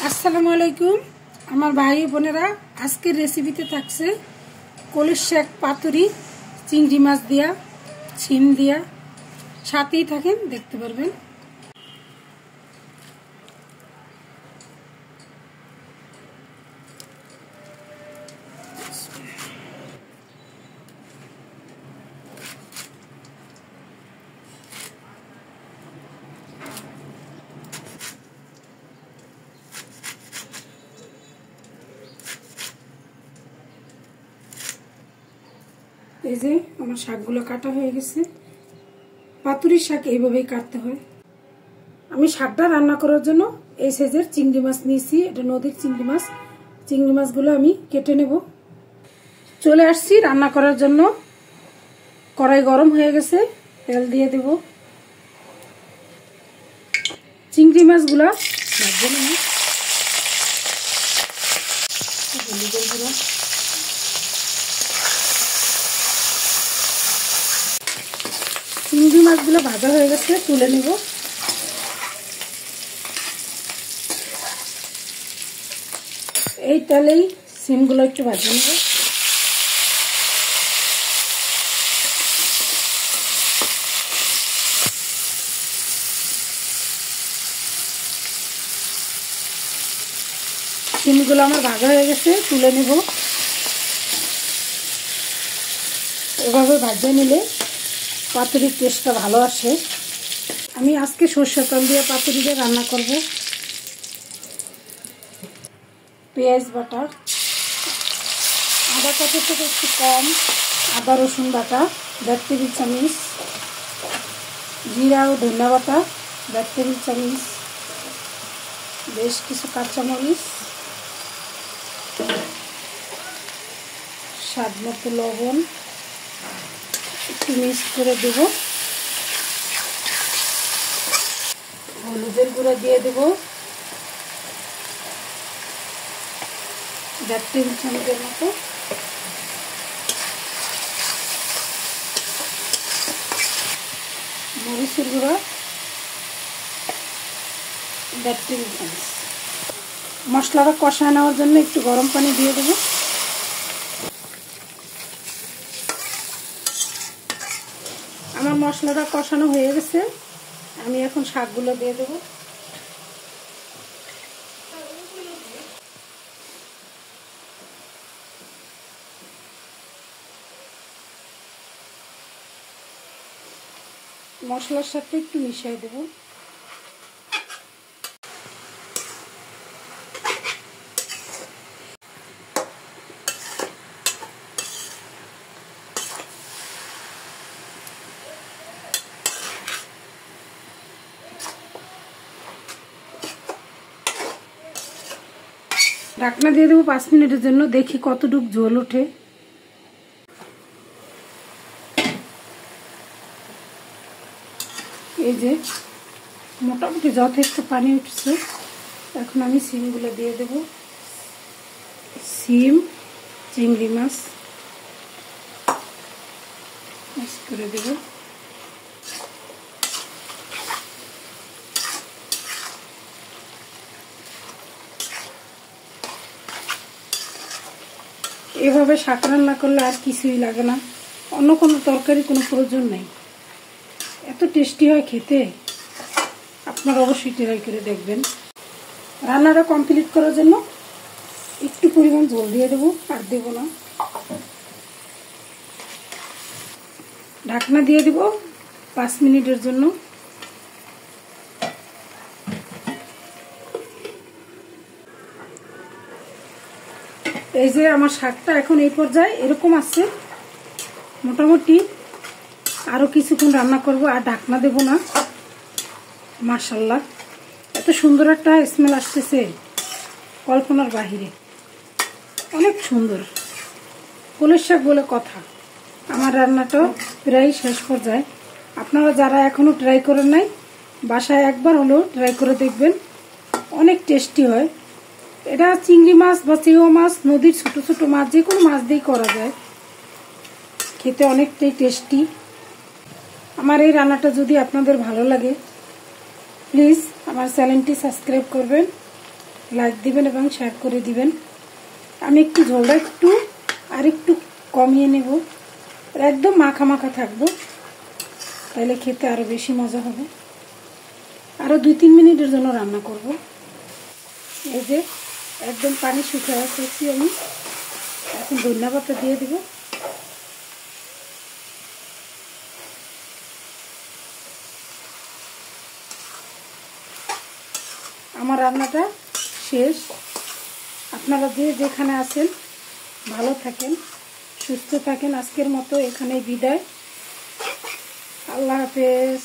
আসসালামু আলাইকুম আমার ভাই বোনেরা, আজকের রেসিপিতে থাকছে কলস শাক পাতুরি চিংড়ি মাছ দিয়া ছিম দিয়া। সাথেই থাকেন, দেখতে পারবেন। এই যে আমার শাকগুলো কাটা হয়ে গেছে। পাতুরির শাক এইভাবেই কাটতে হয়। আমি শাকটা রান্না করার জন্য এই সাইজের চিংড়ি মাছ নিয়েছি। এটা নদীর চিংড়ি মাছ। চিংড়ি মাছগুলো আমি কেটে নেব। চলে আসছি রান্না করার জন্য। কড়াই গরম হয়ে গেছে, তেল দিয়ে দেব। চিংড়ি মাছগুলো ভাজতে নেব। হলুদের গুঁড়ো, চিংড়ি মাছগুলো ভাজা হয়ে গেছে, তুলে নেব। এই তেলেই সিমগুলো একটু ভাজে নেব। সিমগুলো আমার ভাজা হয়ে গেছে, তুলে নেব। এভাবে ভাজে নিলে পাতুরির টেস্টটা ভালো আসে। আমি আজকে সরষের তেল দিয়ে পাতুরি দিয়ে রান্না করব। পেঁয়াজ বাটা, আদা কত থেকে একটু কম, আদা রসুন বাটা 1.5 টেবিল চামচ, জিরা ও ধনিয়া বাটা 1.5 টেবিল চামচ, বেশ কিছু কাঁচামরিচ, স্বাদ মতো লবণ একটু মিক্স করে দেব। হলুদের গুঁড়ো দিয়ে দেব 1.5 টেবিল চামচের মতো। মরিচের গুঁড়ো 1.5 টেবিল চামচ। মশলাটা কষায় নেওয়ার জন্য একটু গরম পানি দিয়ে দেব। আমার মশলাটা কষানো হয়ে গেছে, আমি এখন শাকগুলো দিয়ে দেব। মশলার সাথে একটু মিশিয়ে দেব। ঢাকনা দিয়ে দেবো 5 মিনিটের জন্য, দেখি কতটুকু ঝোল ওঠে। এই যে মোটামুটি যথেষ্ট পানি উঠছে। এখন আমি সিমগুলো দিয়ে দেব। সিম, চিংড়ি মাছ মিক্স করে দেব। এভাবে শাক রান্না করলে আর কিছুই লাগে না, অন্য কোনো তরকারি কোনো প্রয়োজন নেই। এত টেস্টি হয় খেতে, আপনারা অবশ্যই ট্রাই করে দেখবেন। রান্নাটা কমপ্লিট করার জন্য একটু পরিমাণ জল দিয়ে দেবো, আর দেবো না। ঢাকনা দিয়ে দেব 5 মিনিটের জন্য। এই যে আমার শাকটা এখন এই পর্যায়ে এরকম আছে। মোটামুটি আরো কিছুক্ষণ রান্না করব, আর ঢাকনা দেব না। মাশাআল্লাহ, এত সুন্দর একটা স্মেল আসতেছে, কল্পনার বাহিরে। অনেক সুন্দর। কলস শাক বলে কথা। আমার রান্নাটা প্রায় শেষ পর্যায়ে। আপনারা যারা এখনো ট্রাই করেন নাই, বাসায় একবার হলেও ট্রাই করে দেখবেন, অনেক টেস্টি হয়। এটা চিংড়ি মাছ বা চিও মাছ, নদীর ছোট ছোট মাছ, যে কোনো মাছ দিয়েই করা যায়। খেতে অনেকটাই টেস্টি। আমার এই রান্নাটা যদি আপনাদের ভালো লাগে, প্লিজ আমার চ্যানেলটি সাবস্ক্রাইব করবেন লাইক দিবেন এবং শেয়ার করে দিবেন। আমি একটু ঝোলটা একটু কমিয়ে নেব, একদম মাখা মাখা থাকবো, তাহলে খেতে আরো বেশি মজা হবে। আরো 2-3 মিনিটের জন্য রান্না করব। এই যে একদম পানি শুকিয়ে রাখছি আমি, এখন ধনিয়া পাতা দিয়ে দেব। আমার রান্নাটা শেষ। আপনারা যেখানে আছেন ভালো থাকেন, সুস্থ থাকেন। আজকের মতো এখানেই বিদায়। আল্লাহ হাফেজ।